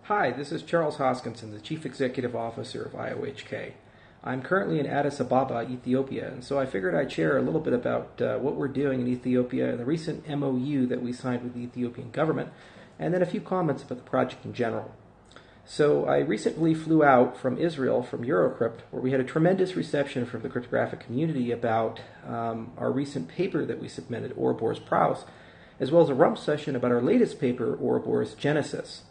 Hi, this is Charles Hoskинson, the Chief Executive Officer of IOHK. I'm currently in Addis Ababa, Ethiopia, and so I figured I'd share a little bit about what we're doing in Ethiopia and the recent MOU that we signed with the Ethiopian government, and then a few comments about the project in general. So I recently flew out from Israel, from Eurocrypt, where we had a tremendous reception from the cryptographic community about our recent paper that we submitted, Ouroboros Praus, as well as a rump session about our latest paper, Ouroboros Genesis.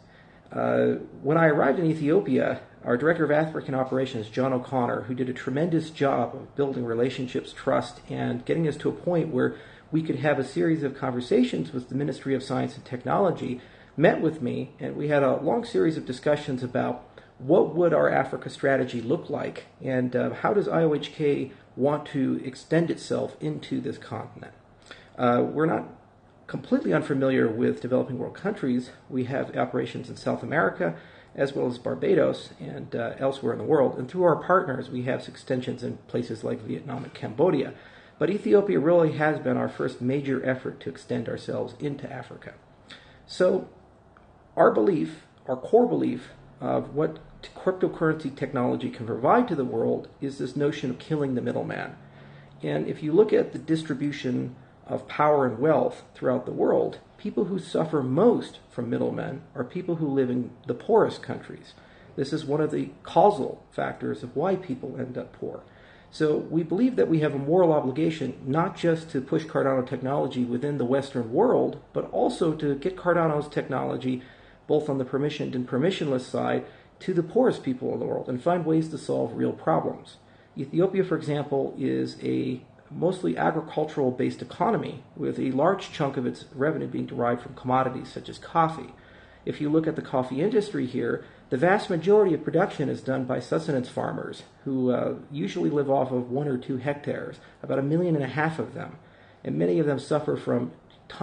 When I arrived in Ethiopia, our Director of African Operations, John O'Connor, who did a tremendous job of building relationships, trust, and getting us to a point where we could have a series of conversations with the Ministry of Science and Technology, met with me, and we had a long series of discussions about what would our Africa strategy look like, and how does IOHK want to extend itself into this continent. We're not completely unfamiliar with developing world countries. We have operations in South America, as well as Barbados and elsewhere in the world. And through our partners, we have extensions in places like Vietnam and Cambodia. But Ethiopia really has been our first major effort to extend ourselves into Africa. So our belief, our core belief of what cryptocurrency technology can provide to the world is this notion of killing the middleman. And if you look at the distribution of power and wealth throughout the world, people who suffer most from middlemen are people who live in the poorest countries. This is one of the causal factors of why people end up poor. So we believe that we have a moral obligation not just to push Cardano technology within the Western world, but also to get Cardano's technology, both on the permissioned and permissionless side, to the poorest people in the world and find ways to solve real problems. Ethiopia, for example, is a mostly agricultural-based economy with a large chunk of its revenue being derived from commodities such as coffee. If you look at the coffee industry here, the vast majority of production is done by sustenance farmers who usually live off of 1 or 2 hectares, about 1.5 million of them. And many of them suffer from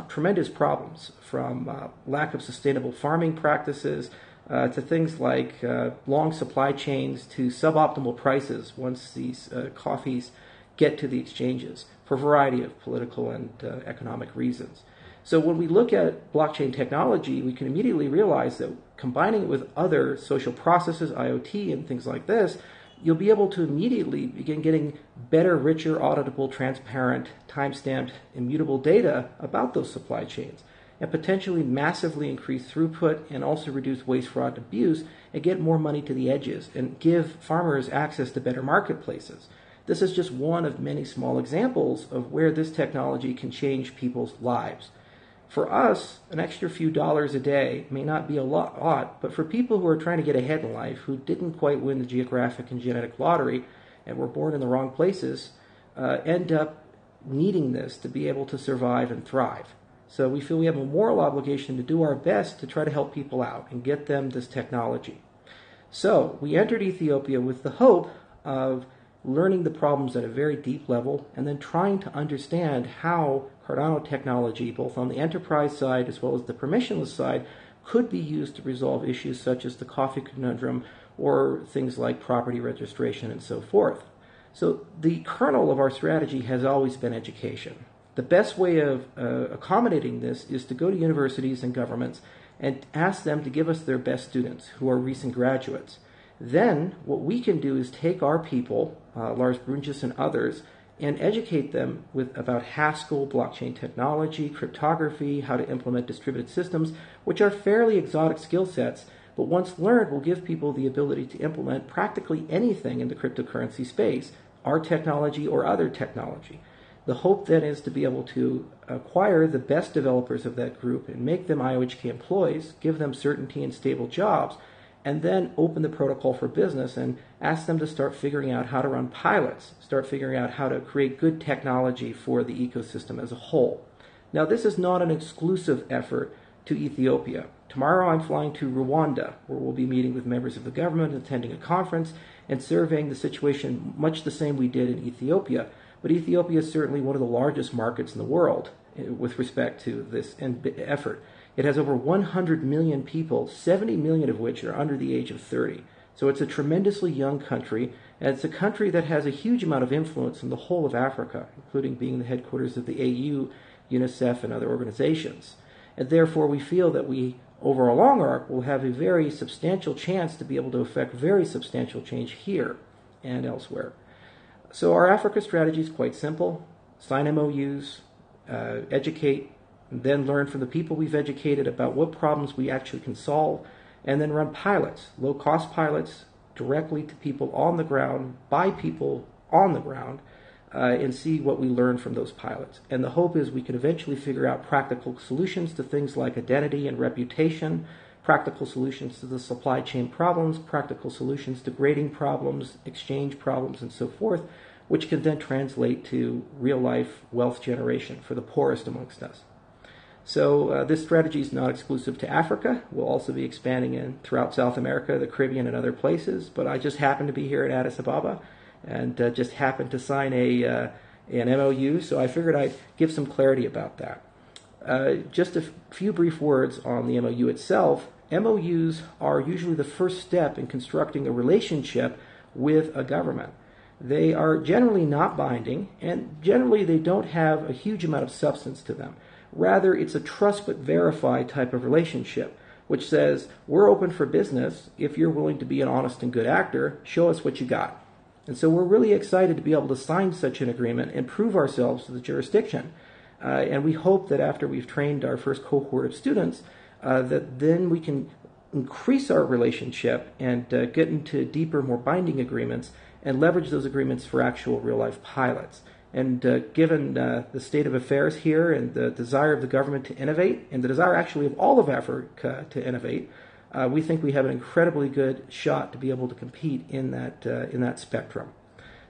tremendous problems, from lack of sustainable farming practices to things like long supply chains to suboptimal prices once these coffees get to the exchanges for a variety of political and economic reasons. So when we look at blockchain technology, we can immediately realize that combining it with other social processes, IoT and things like this, you'll be able to immediately begin getting better, richer, auditable, transparent, time-stamped, immutable data about those supply chains, and potentially massively increase throughput and also reduce waste, fraud, and abuse, and get more money to the edges and give farmers access to better marketplaces. This is just one of many small examples of where this technology can change people's lives. For us, an extra few dollars a day may not be a lot, but for people who are trying to get ahead in life, who didn't quite win the geographic and genetic lottery and were born in the wrong places, end up needing this to be able to survive and thrive. So we feel we have a moral obligation to do our best to try to help people out and get them this technology. So we entered Ethiopia with the hope of learning the problems at a very deep level and then trying to understand how Cardano technology, both on the enterprise side as well as the permissionless side, could be used to resolve issues such as the coffee conundrum or things like property registration and so forth. So the kernel of our strategy has always been education. The best way of accommodating this is to go to universities and governments and ask them to give us their best students who are recent graduates. Then what we can do is take our people, Lars Brunjes and others, and educate them about Haskell, blockchain technology, cryptography, how to implement distributed systems, which are fairly exotic skill sets, but once learned will give people the ability to implement practically anything in the cryptocurrency space, our technology or other technology. The hope then is to be able to acquire the best developers of that group and make them IOHK employees, give them certainty and stable jobs, and then open the protocol for business and ask them to start figuring out how to run pilots, start figuring out how to create good technology for the ecosystem as a whole. Now, this is not an exclusive effort to Ethiopia. Tomorrow I'm flying to Rwanda, where we'll be meeting with members of the government, attending a conference, and surveying the situation much the same we did in Ethiopia. But Ethiopia is certainly one of the largest markets in the world with respect to this effort. It has over 100 million people, 70 million of which are under the age of 30. So it's a tremendously young country, and it's a country that has a huge amount of influence in the whole of Africa, including being the headquarters of the AU, UNICEF, and other organizations. and therefore we feel that we, over a long arc, will have a very substantial chance to be able to affect very substantial change here and elsewhere. So our Africa strategy is quite simple. Sign MOUs, educate, then learn from the people we've educated about what problems we actually can solve, and then run pilots, low-cost pilots, directly to people on the ground, by people on the ground, and see what we learn from those pilots. And the hope is we can eventually figure out practical solutions to things like identity and reputation, practical solutions to the supply chain problems, practical solutions to grading problems, exchange problems, and so forth, which can then translate to real-life wealth generation for the poorest amongst us. So this strategy is not exclusive to Africa. We'll also be expanding throughout South America, the Caribbean, and other places. But I just happen to be here at Addis Ababa and just happened to sign an MOU, so I figured I'd give some clarity about that. Just a few brief words on the MOU itself. MOUs are usually the first step in constructing a relationship with a government. They are generally not binding, and generally they don't have a huge amount of substance to them. Rather, it's a trust but verify type of relationship, which says, we're open for business. If you're willing to be an honest and good actor, show us what you got. And so we're really excited to be able to sign such an agreement and prove ourselves to the jurisdiction. And we hope that after we've trained our first cohort of students, that then we can increase our relationship and get into deeper, more binding agreements and leverage those agreements for actual real-life pilots. And given the state of affairs here and the desire of the government to innovate, and the desire actually of all of Africa to innovate, we think we have an incredibly good shot to be able to compete in that spectrum.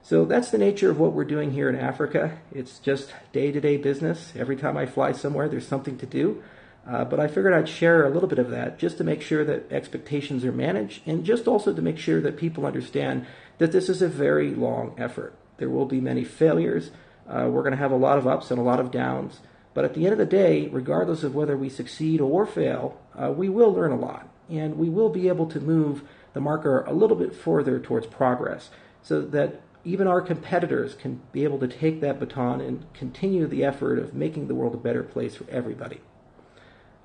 So that's the nature of what we're doing here in Africa. It's just day-to-day business. Every time I fly somewhere, there's something to do. But I figured I'd share a little bit of that just to make sure that expectations are managed, and just also to make sure that people understand that this is a very long effort. There will be many failures. We're going to have a lot of ups and a lot of downs. But at the end of the day, regardless of whether we succeed or fail, we will learn a lot. And we will be able to move the marker a little bit further towards progress so that even our competitors can be able to take that baton and continue the effort of making the world a better place for everybody.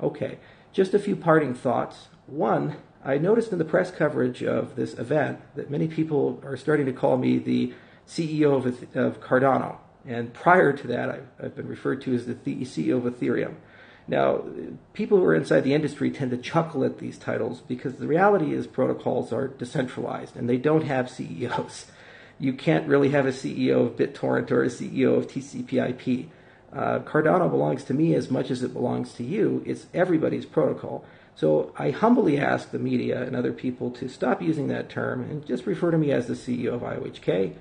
Okay, just a few parting thoughts. One, I noticed in the press coverage of this event that many people are starting to call me the CEO of Cardano, and prior to that I've been referred to as the CEO of Ethereum. Now, people who are inside the industry tend to chuckle at these titles because the reality is protocols are decentralized and they don't have CEOs. You can't really have a CEO of BitTorrent or a CEO of TCP/IP. Cardano belongs to me as much as it belongs to you. It's everybody's protocol. So I humbly ask the media and other people to stop using that term and just refer to me as the CEO of IOHK.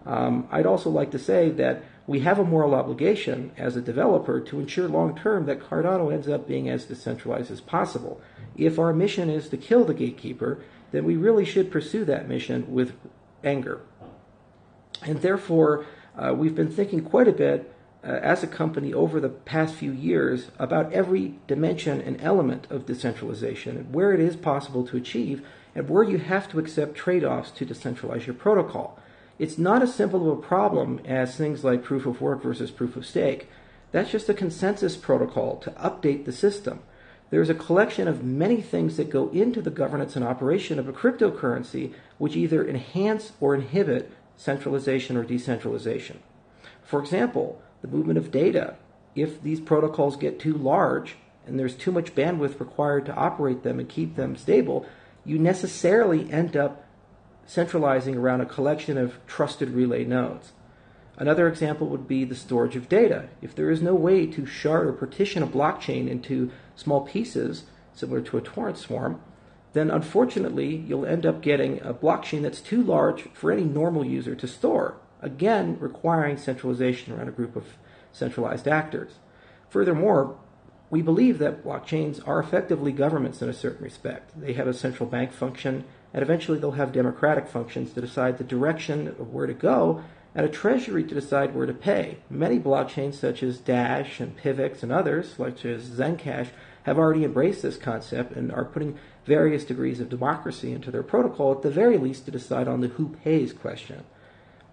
I'd also like to say that we have a moral obligation as a developer to ensure long-term that Cardano ends up being as decentralized as possible. If our mission is to kill the gatekeeper, then we really should pursue that mission with anger. And therefore, we've been thinking quite a bit as a company over the past few years about every dimension and element of decentralization and where it is possible to achieve and where you have to accept trade-offs to decentralize your protocol. It's not as simple of a problem as things like proof of work versus proof of stake. That's just a consensus protocol to update the system. There's a collection of many things that go into the governance and operation of a cryptocurrency which either enhance or inhibit centralization or decentralization. For example, the movement of data. If these protocols get too large and there's too much bandwidth required to operate them and keep them stable, you necessarily end up centralizing around a collection of trusted relay nodes. Another example would be the storage of data. If there is no way to shard or partition a blockchain into small pieces, similar to a torrent swarm, then unfortunately you'll end up getting a blockchain that's too large for any normal user to store, again requiring centralization around a group of centralized actors. Furthermore, we believe that blockchains are effectively governments in a certain respect. They have a central bank function, and eventually they'll have democratic functions to decide the direction of where to go, and a treasury to decide where to pay. Many blockchains, such as Dash and Pivx and others, such as Zencash, have already embraced this concept and are putting various degrees of democracy into their protocol, at the very least to decide on the who pays question.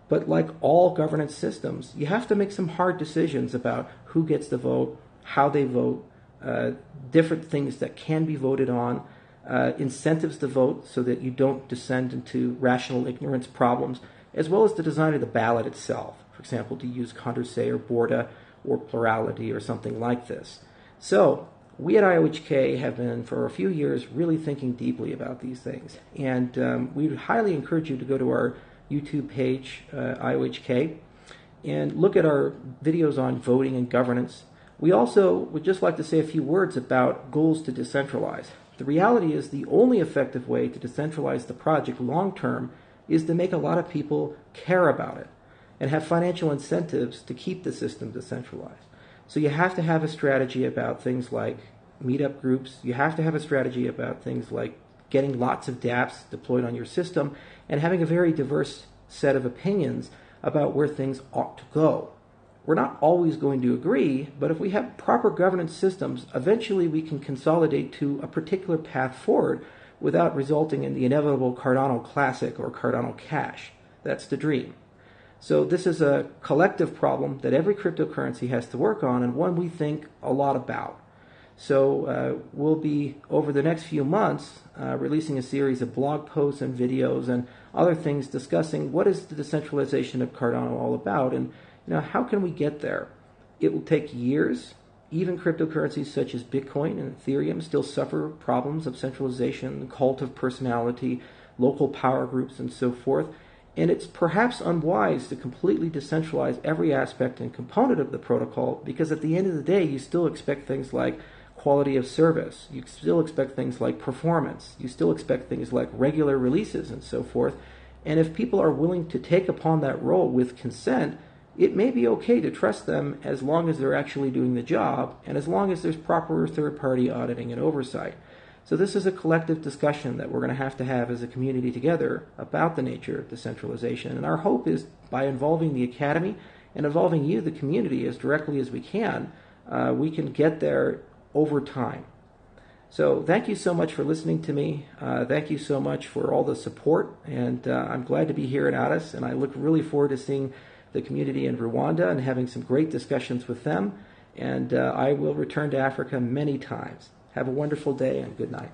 But like all governance systems, you have to make some hard decisions about who gets the vote, how they vote, different things that can be voted on, incentives to vote so that you don't descend into rational ignorance problems, as well as the design of the ballot itself. For example, to use Condorcet or Borda or plurality or something like this. So we at IOHK have been, for a few years, really thinking deeply about these things. And we would highly encourage you to go to our YouTube page, IOHK, and look at our videos on voting and governance. We also would just like to say a few words about goals to decentralize. The reality is the only effective way to decentralize the project long term is to make a lot of people care about it and have financial incentives to keep the system decentralized. So you have to have a strategy about things like meetup groups. You have to have a strategy about things like getting lots of dApps deployed on your system and having a very diverse set of opinions about where things ought to go. We're not always going to agree, but if we have proper governance systems, eventually we can consolidate to a particular path forward without resulting in the inevitable Cardano Classic or Cardano Cash. That's the dream. So this is a collective problem that every cryptocurrency has to work on, and one we think a lot about. So we'll be, over the next few months, releasing a series of blog posts and videos and other things discussing what is the decentralization of Cardano all about, and how can we get there? It will take years. Even cryptocurrencies such as Bitcoin and Ethereum still suffer problems of centralization, cult of personality, local power groups, and so forth. And it's perhaps unwise to completely decentralize every aspect and component of the protocol, because at the end of the day, you still expect things like quality of service. You still expect things like performance. You still expect things like regular releases and so forth. And if people are willing to take upon that role with consent, it may be okay to trust them as long as they're actually doing the job and as long as there's proper third-party auditing and oversight. So this is a collective discussion that we're going to have as a community together about the nature of decentralization. And our hope is, by involving the Academy and involving you, the community, as directly as we can get there over time. So thank you so much for listening to me. Thank you so much for all the support. And I'm glad to be here in Addis, and I look really forward to seeing the community in Rwanda and having some great discussions with them. And I will return to Africa many times. Have a wonderful day and good night.